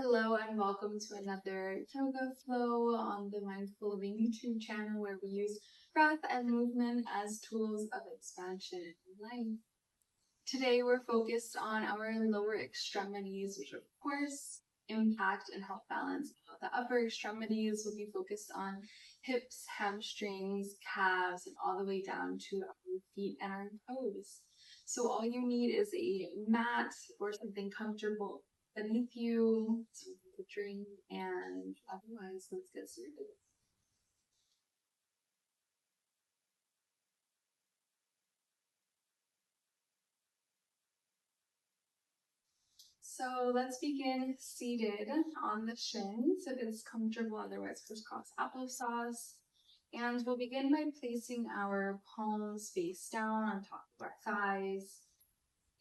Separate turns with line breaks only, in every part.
Hello and welcome to another yoga flow on the Mindful Living YouTube channel where we use breath and movement as tools of expansion in life. Today we're focused on our lower extremities, which of course impact and help balance out. The upper extremities will be focused on hips, hamstrings, calves, and all the way down to our feet and our toes. So all you need is a mat or something comfortable beneath you, something to drink, and otherwise, let's get started. So let's begin seated on the shins if it's comfortable, otherwise crisscross applesauce. And we'll begin by placing our palms face down on top of our thighs.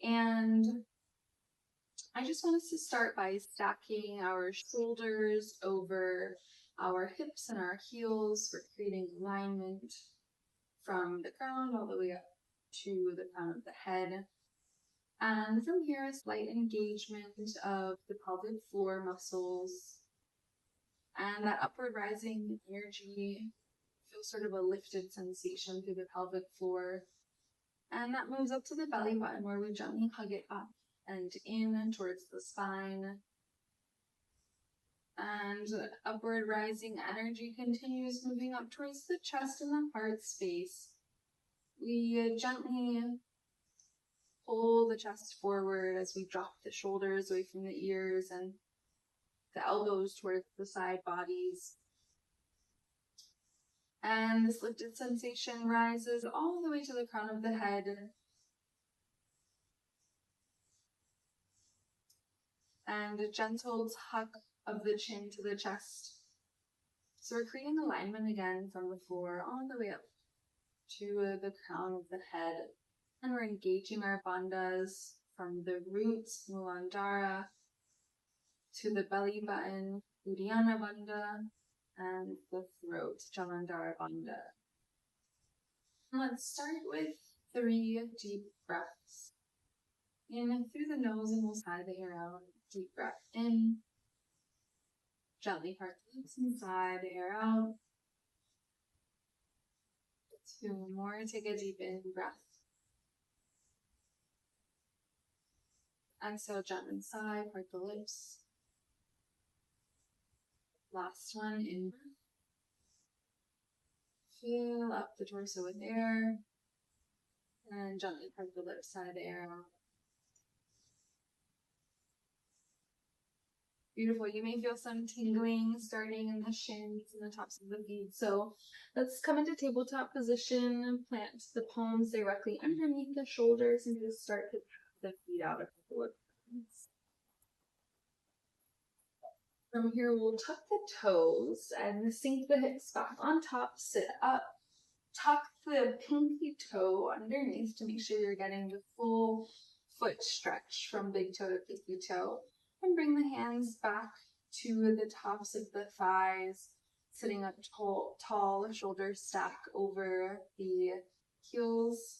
And I just want us to start by stacking our shoulders over our hips and our heels for creating alignment from the ground all the way up to the crown of the head. And from here, a slight engagement of the pelvic floor muscles and that upward rising energy. Feel sort of a lifted sensation through the pelvic floor. And that moves up to the belly button where we gently hug it up and in towards the spine. And upward rising energy continues moving up towards the chest and the heart space. We gently pull the chest forward as we drop the shoulders away from the ears and the elbows towards the side bodies. And this lifted sensation rises all the way to the crown of the head. And a gentle tuck of the chin to the chest. So we're creating alignment again from the floor all the way up to the crown of the head. And we're engaging our bandhas from the roots, Muladhara, to the belly button, Uddiyana Bandha, and the throat, Jalandhara Bandha. Let's start with 3 deep breaths. In through the nose and we'll sigh the air out. Deep breath in. Gently part the lips and sigh the air out. 2 more. Take a deep in breath. Exhale, gently sigh, part the lips. Last one, in breath. Fill up the torso with air. And gently part the lips, sigh the air out. Beautiful. You may feel some tingling starting in the shins and the tops of the feet. So let's come into tabletop position, plant the palms directly underneath the shoulders, and just start to tap the feet out a couple of times. From here, we'll tuck the toes and sink the hips back on top, sit up, tuck the pinky toe underneath to make sure you're getting the full foot stretch from big toe to pinky toe. And bring the hands back to the tops of the thighs, sitting up tall, shoulders stack over the heels.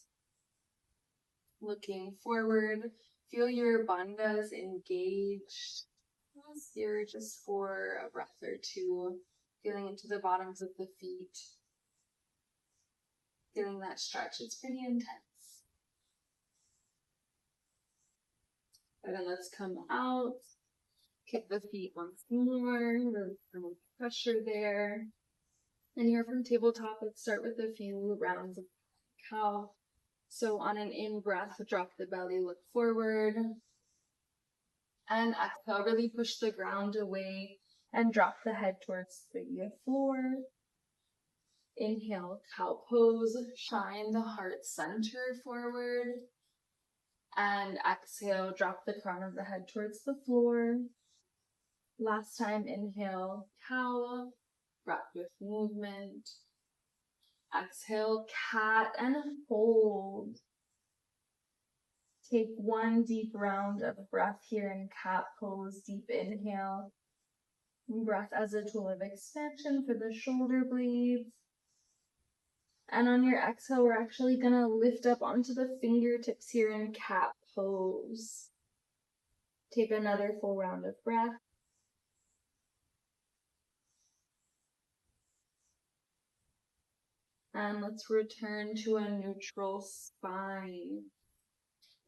Looking forward, feel your bandhas engaged. Pause here just for a breath or two, feeling into the bottoms of the feet. Feeling that stretch, it's pretty intense. And then let's come out, kick the feet once more, remove pressure there. And here from tabletop, let's start with a few rounds of cow. So on an in-breath, drop the belly, look forward. And exhale, really push the ground away and drop the head towards the floor. Inhale, cow pose, shine the heart center forward. And exhale, drop the crown of the head towards the floor. Last time, inhale, cow, breath with movement. Exhale, cat, and hold. Take 1 deep round of breath here in cat pose. Deep inhale. Breath as a tool of expansion for the shoulder blades. And on your exhale, we're actually going to lift up onto the fingertips here in cat pose. Take another full round of breath. And let's return to a neutral spine.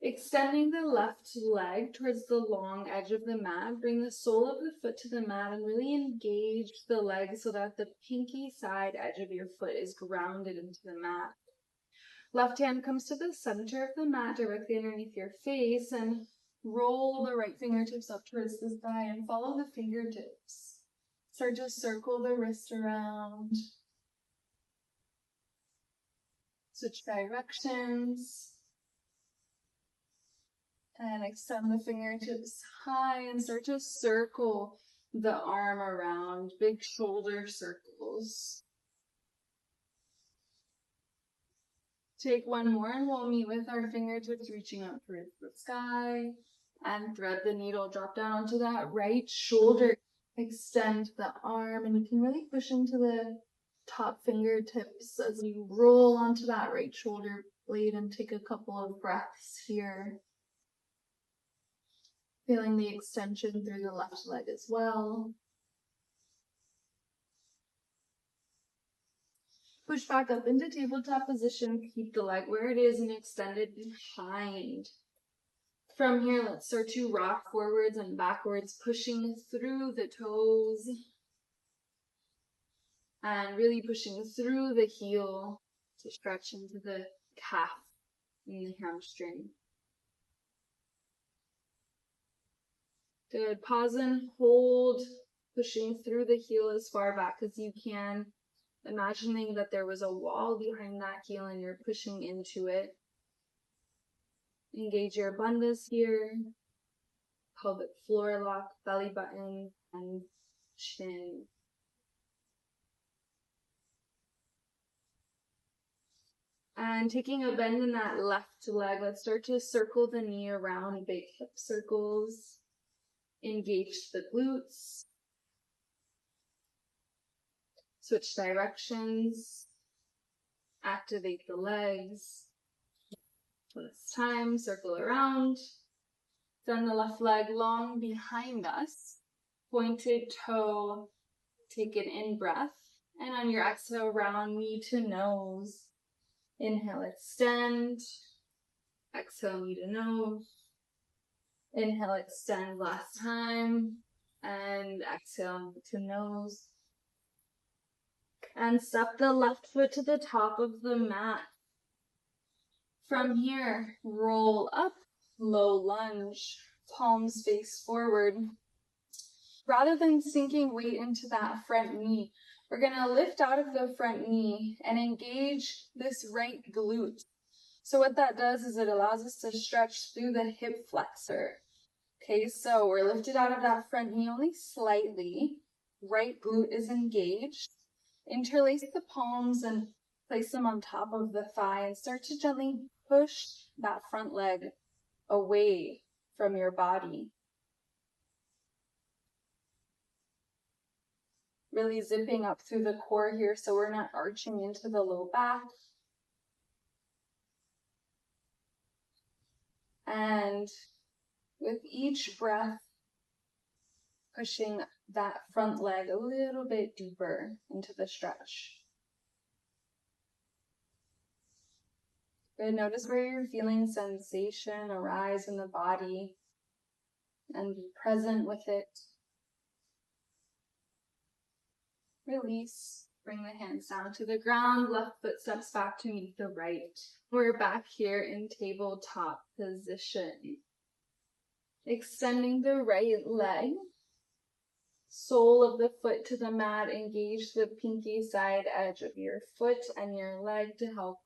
Extending the left leg towards the long edge of the mat, bring the sole of the foot to the mat and really engage the leg so that the pinky side edge of your foot is grounded into the mat. Left hand comes to the center of the mat directly underneath your face and roll the right fingertips up towards the thigh and follow the fingertips. Start to circle the wrist around. Switch directions. And extend the fingertips high and start to circle the arm around, big shoulder circles. Take one more and we'll meet with our fingertips reaching up towards the sky and thread the needle, drop down onto that right shoulder, extend the arm, and you can really push into the top fingertips as you roll onto that right shoulder blade and take a couple of breaths here. Feeling the extension through the left leg as well. Push back up into tabletop position. Keep the leg where it is and extend it behind. From here, let's start to rock forwards and backwards, pushing through the toes. And really pushing through the heel to stretch into the calf and the hamstring. Good. Pause and hold, pushing through the heel as far back as you can. Imagining that there was a wall behind that heel and you're pushing into it. Engage your bandhas here. Pelvic floor lock, belly button, and chin. And taking a bend in that left leg, let's start to circle the knee around, big hip circles. Engage the glutes. Switch directions. Activate the legs. This time, circle around. Send the left leg long behind us. Pointed toe. Take an in-breath. And on your exhale, round knee to nose. Inhale, extend. Exhale, knee to nose. Inhale, extend last time. And exhale to nose. And step the left foot to the top of the mat. From here, roll up, low lunge, palms face forward. Rather than sinking weight into that front knee, we're going to lift out of the front knee and engage this right glute. So what that does is it allows us to stretch through the hip flexor. Okay, so we're lifted out of that front knee only slightly. Right glute is engaged. Interlace the palms and place them on top of the thigh and start to gently push that front leg away from your body. Really zipping up through the core here so we're not arching into the low back. And with each breath, pushing that front leg a little bit deeper into the stretch. Good. Notice where you're feeling sensation arise in the body and be present with it. Release. Bring the hands down to the ground. Left foot steps back to meet the right. We're back here in tabletop position. Extending the right leg. Sole of the foot to the mat. Engage the pinky side edge of your foot and your leg to help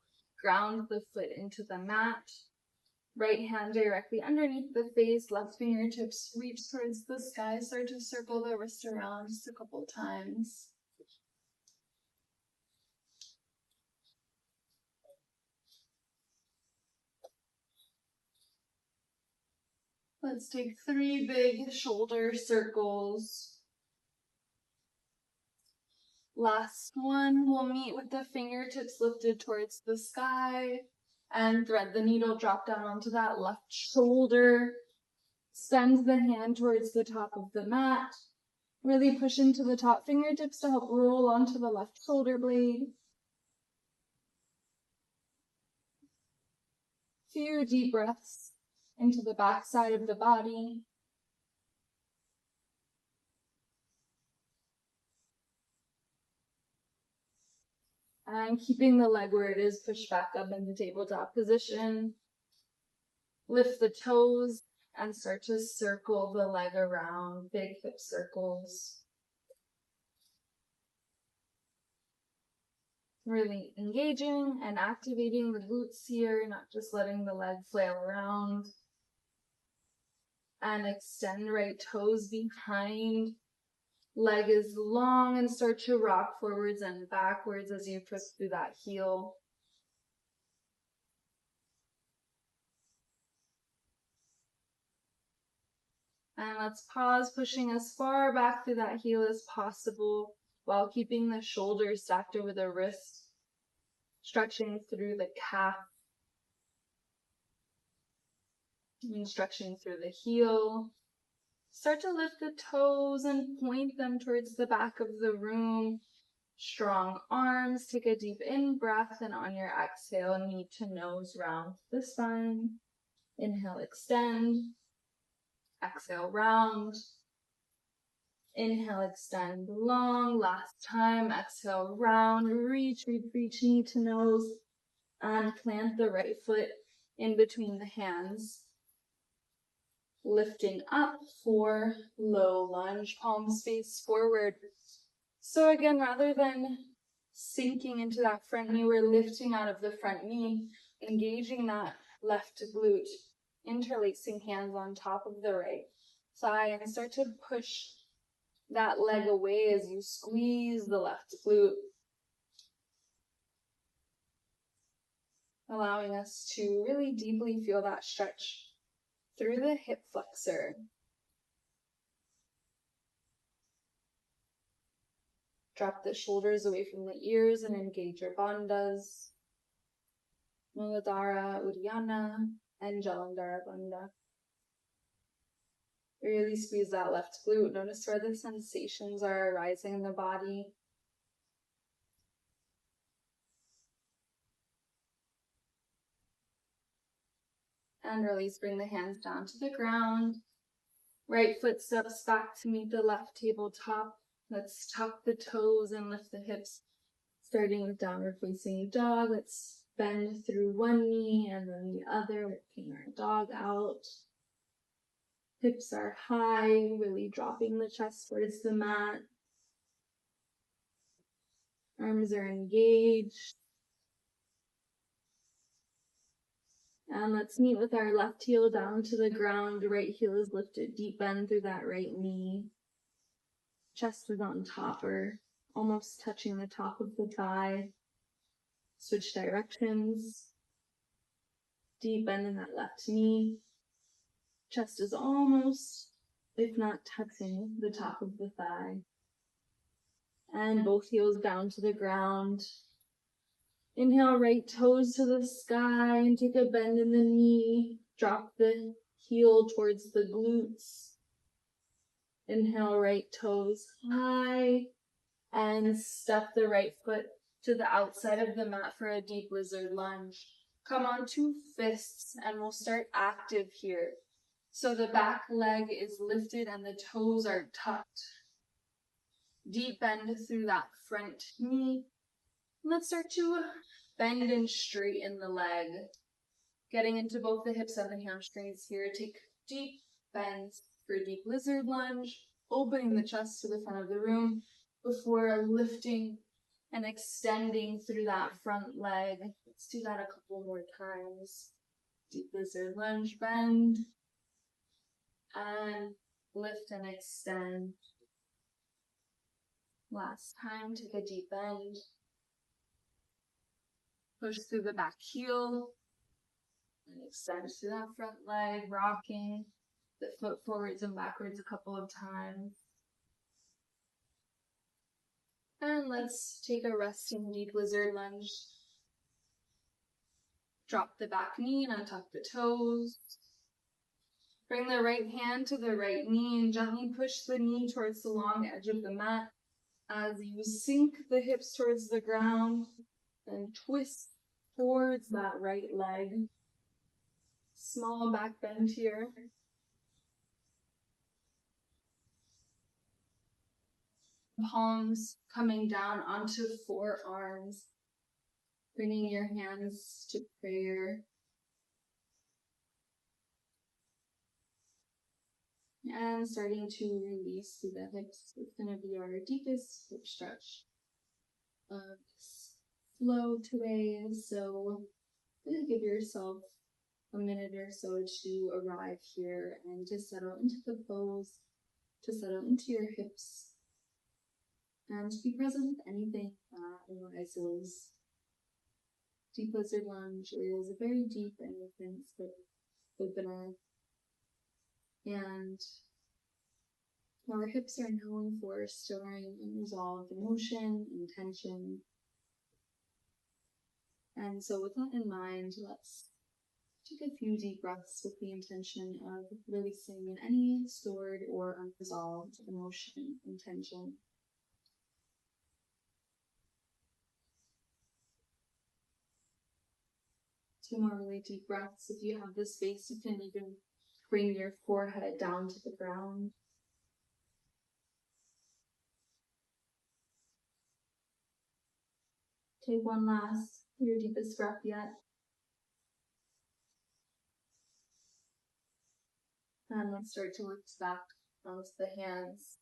ground the foot into the mat. Right hand directly underneath the face. Left fingertips reach towards the sky. Start to circle the wrist around just a couple times. Let's take 3 big shoulder circles. Last one, we'll meet with the fingertips lifted towards the sky and thread the needle, drop down onto that left shoulder. Send the hand towards the top of the mat. Really push into the top fingertips to help roll onto the left shoulder blade. few deep breaths into the back side of the body. And keeping the leg where it is, push back up into tabletop position. Lift the toes and start to circle the leg around, big hip circles. Really engaging and activating the glutes here, not just letting the leg flail around. And extend right toes behind. Leg is long and start to rock forwards and backwards as you push through that heel. And let's pause, pushing as far back through that heel as possible while keeping the shoulders stacked over the wrist, stretching through the calf, and stretching through the heel. Start to lift the toes and point them towards the back of the room. Strong arms. Take a deep in-breath, and on your exhale, knee to nose, round the spine. Inhale, extend. Exhale, round. Inhale, extend long. Last time. Exhale, round. Reach, knee to nose. And plant the right foot in between the hands. Lifting up for low lunge, palms face forward. So again, rather than sinking into that front knee, we're lifting out of the front knee, engaging that left glute, interlacing hands on top of the right thigh, and start to push that leg away as you squeeze the left glute, allowing us to really deeply feel that stretch through the hip flexor. Drop the shoulders away from the ears and engage your bandhas, Muladhara, Uddiyana, and Jalandhara Bandha. Really squeeze that left glute. Notice where the sensations are arising in the body. And release, bring the hands down to the ground. Right foot steps back to meet the left tabletop. Let's tuck the toes and lift the hips. Starting with downward facing dog, let's bend through one knee and then the other, working our dog out. Hips are high, really dropping the chest towards the mat. Arms are engaged. And let's meet with our left heel down to the ground. Right heel is lifted, deep bend through that right knee. Chest is on top or almost touching the top of the thigh. Switch directions. Deep bend in that left knee. Chest is almost, if not touching, the top of the thigh. And both heels down to the ground. Inhale, right toes to the sky and take a bend in the knee. Drop the heel towards the glutes. Inhale, right toes high. And step the right foot to the outside of the mat for a deep lizard lunge. Come on to fists and we'll start active here. So the back leg is lifted and the toes are tucked. Deep bend through that front knee. Let's start to bend and straighten the leg. Getting into both the hips and the hamstrings here. Take deep bends for a deep lizard lunge. Opening the chest to the front of the room before lifting and extending through that front leg. Let's do that a couple more times. Deep lizard lunge, bend. And lift and extend. Last time, take a deep bend. Push through the back heel. And extend through that front leg, rocking the foot forwards and backwards a couple of times. And let's take a resting deep lizard lunge. Drop the back knee and untuck the toes. Bring the right hand to the right knee and gently push the knee towards the long edge of the mat as you sink the hips towards the ground and twist towards that right leg. Small back bend here. Palms coming down onto forearms, bringing your hands to prayer. And starting to release through the hips. It's going to be our deepest hip stretch of this flow today. So really give yourself a minute or so to arrive here and to settle into the pose, to settle into your hips, and to be present with anything that arises. Deep lizard lunge is a very deep and intense opener, and our hips are known for storing unresolved emotion and tension. And so with that in mind, let's take a few deep breaths with the intention of releasing any stored or unresolved emotion and tension. 2 more really deep breaths. If you have the space, you can even bring your forehead down to the ground. Take one last, your deepest breath yet. And let's start to lift back onto the hands.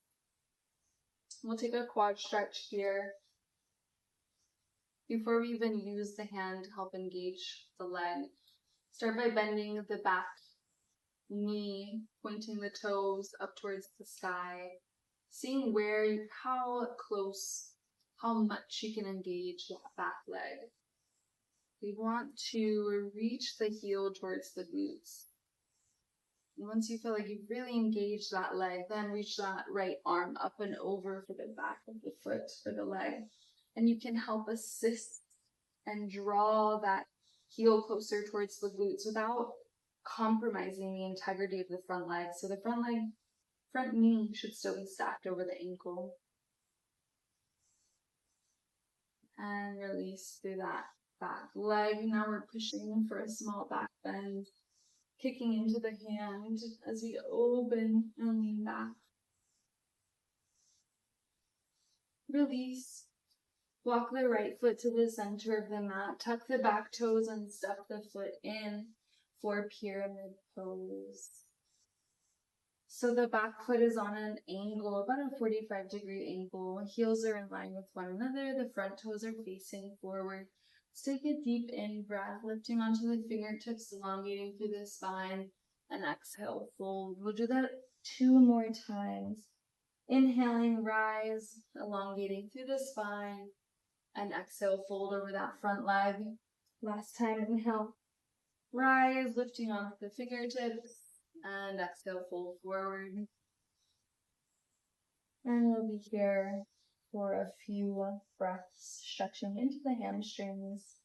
We'll take a quad stretch here. Before we even use the hand to help engage the leg, start by bending the back knee, pointing the toes up towards the sky, seeing how close, how much you can engage that back leg. We want to reach the heel towards the glutes. And once you feel like you've really engaged that leg, then reach that right arm up and over for the back of the foot for the leg. And you can help assist and draw that heel closer towards the glutes without compromising the integrity of the front leg. So the front knee should still be stacked over the ankle. And release through that back leg. Now we're pushing for a small back bend, kicking into the hand as we open and lean back. Release. Walk the right foot to the center of the mat. Tuck the back toes and step the foot in for pyramid pose. So the back foot is on an angle, about a 45-degree angle. Heels are in line with one another. The front toes are facing forward. Let's take a deep in breath, lifting onto the fingertips, elongating through the spine, and exhale, fold. We'll do that 2 more times. Inhaling, rise, elongating through the spine, and exhale, fold over that front leg. Last time, inhale, rise, lifting off the fingertips, and exhale, fold forward. And we'll be here for a few breaths, stretching into the hamstrings.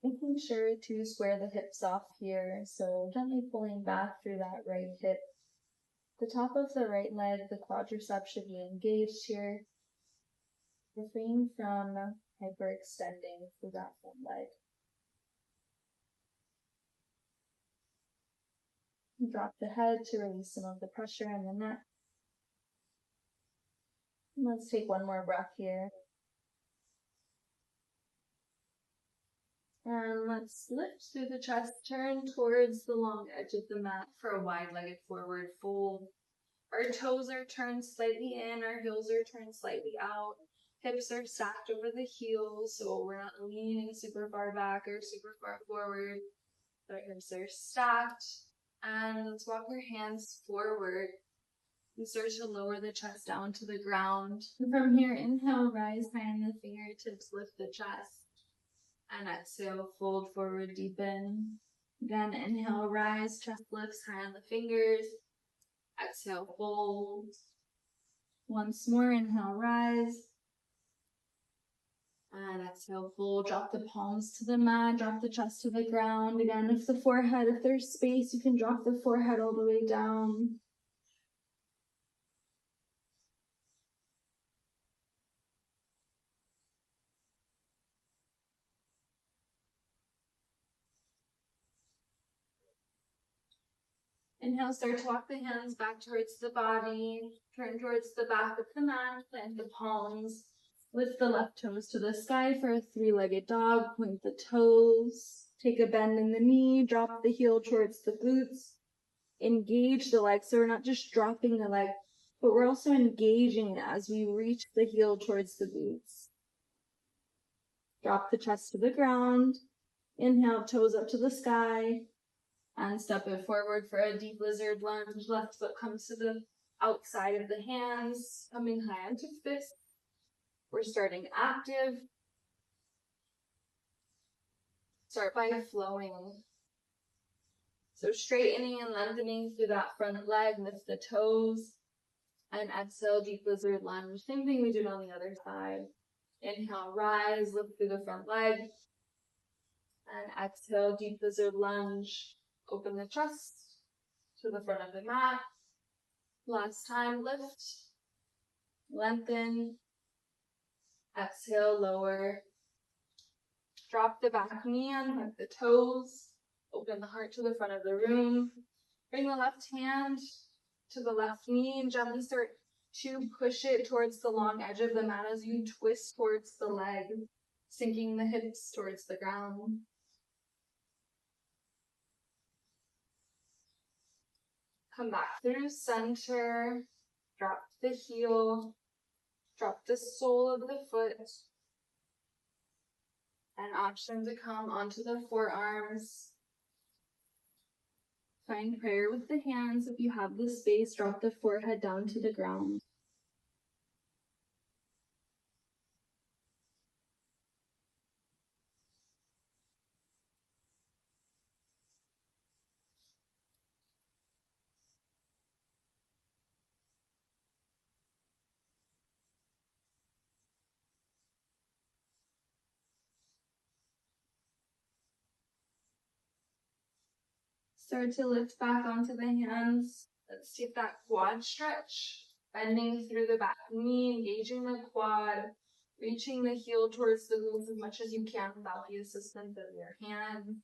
Making sure to square the hips off here, so gently pulling back through that right hip. The top of the right leg, the quadriceps should be engaged here. Refrain from hyperextending through that front leg. Drop the head to release some of the pressure in the neck. And let's take one more breath here. And let's lift through the chest, turn towards the long edge of the mat for a wide-legged forward fold. Our toes are turned slightly in, our heels are turned slightly out. Hips are stacked over the heels, so we're not leaning super far back or super far forward. Our hips are stacked. And let's walk our hands forward and start to lower the chest down to the ground. And from here, inhale, rise high on the fingertips, lift the chest. And exhale, fold forward, deepen. Again, inhale, rise, chest lifts high on the fingers. Exhale, fold. Once more, inhale, rise. And exhale, fold. Drop the palms to the mat, drop the chest to the ground. Again, if there's space, you can drop the forehead all the way down. Inhale, start to walk the hands back towards the body. Turn towards the back of the mat. Plant the palms. Lift the left toes to the sky for a three-legged dog. Point the toes. Take a bend in the knee. Drop the heel towards the glutes. Engage the leg. So we're not just dropping the leg, but we're also engaging as we reach the heel towards the glutes. Drop the chest to the ground. Inhale, toes up to the sky. And step it forward for a deep lizard lunge. Left foot comes to the outside of the hands, coming high onto fists. We're starting active. Start by flowing. So straightening and lengthening through that front leg, lift the toes. And exhale, deep lizard lunge. Same thing we did on the other side. Inhale, rise, lift through the front leg. And exhale, deep lizard lunge. Open the chest to the front of the mat. Last time, lift, lengthen, exhale, lower. Drop the back knee and hug the toes. Open the heart to the front of the room. Bring the left hand to the left knee and gently start to push it towards the long edge of the mat as you twist towards the leg, sinking the hips towards the ground. Come back through center, drop the heel, drop the sole of the foot, and option to come onto the forearms. Find prayer with the hands. If you have the space, drop the forehead down to the ground. Start to lift back onto the hands. Let's take that quad stretch. Bending through the back knee, engaging the quad, reaching the heel towards the glutes as much as you can without the assistance of your hand.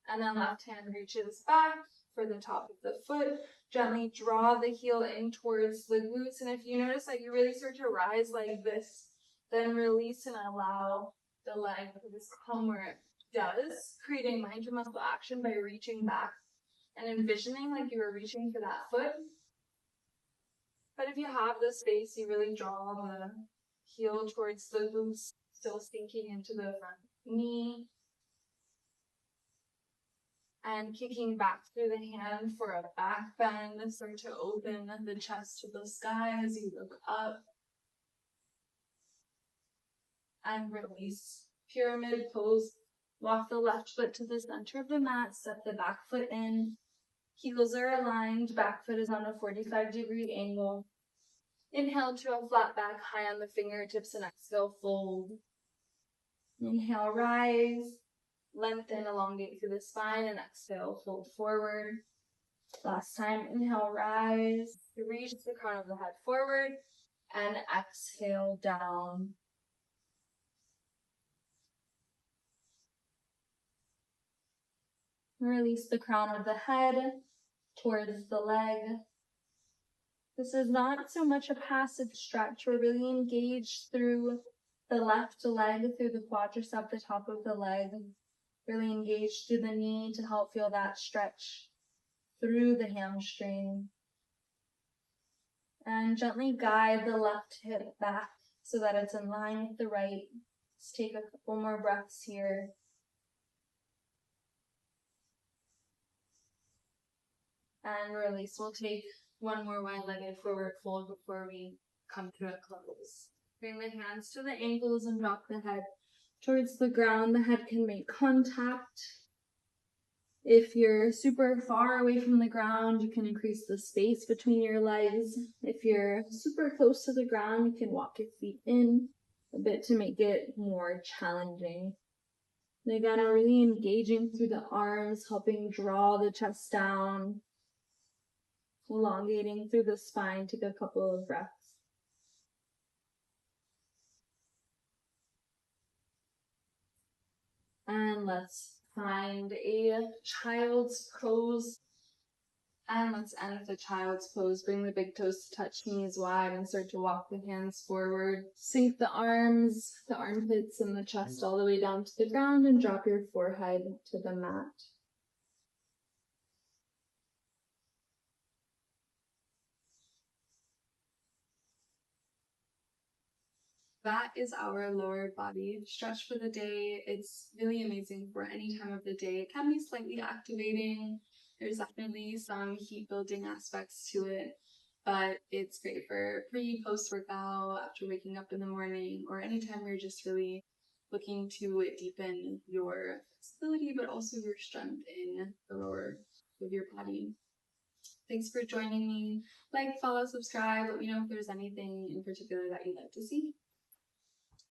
And then left hand reaches back for the top of the foot. Gently draw the heel in towards the glutes. And if you notice that you really start to rise like this, then release and allow the leg to just come where it does, creating mind to muscle action by reaching back and envisioning like you were reaching for that foot. But if you have the space, you really draw the heel towards the glutes, still sinking into the front knee. And kicking back through the hand for a back bend. Start to open the chest to the sky as you look up. And release. Pyramid pose. Walk the left foot to the center of the mat. Step the back foot in. Heels are aligned. Back foot is on a 45-degree angle. Inhale to a flat back, high on the fingertips, and exhale, fold. Inhale, rise. Lengthen, elongate through the spine, and exhale, fold forward. Last time, inhale, rise. Reach the crown of the head forward, and exhale, down. Release the crown of the head towards the leg. This is not so much a passive stretch. We're really engaged through the left leg, through the quadricep, the top of the leg. Really engaged through the knee to help feel that stretch through the hamstring. And gently guide the left hip back so that it's in line with the right. Let's take a couple more breaths here. And release. We'll take one more wide-legged forward fold before we come to a close. Bring the hands to the ankles and drop the head towards the ground. The head can make contact. If you're super far away from the ground, you can increase the space between your legs. If you're super close to the ground, you can walk your feet in a bit to make it more challenging. And again, we're really engaging through the arms, helping draw the chest down, elongating through the spine. Take a couple of breaths. And let's find a child's pose. And let's end with a child's pose. Bring the big toes to touch, knees wide, and start to walk the hands forward. Sink the arms, the armpits, and the chest all the way down to the ground, and drop your forehead to the mat. That is our lower body stretch for the day. It's really amazing for any time of the day. It can be slightly activating. There's definitely some heat building aspects to it, but it's great for post workout, after waking up in the morning, or anytime you're just really looking to deepen your flexibility, but also your strength in the lower of your body. Thanks for joining me. Like, follow, subscribe. Let me know if there's anything in particular that you'd like to see.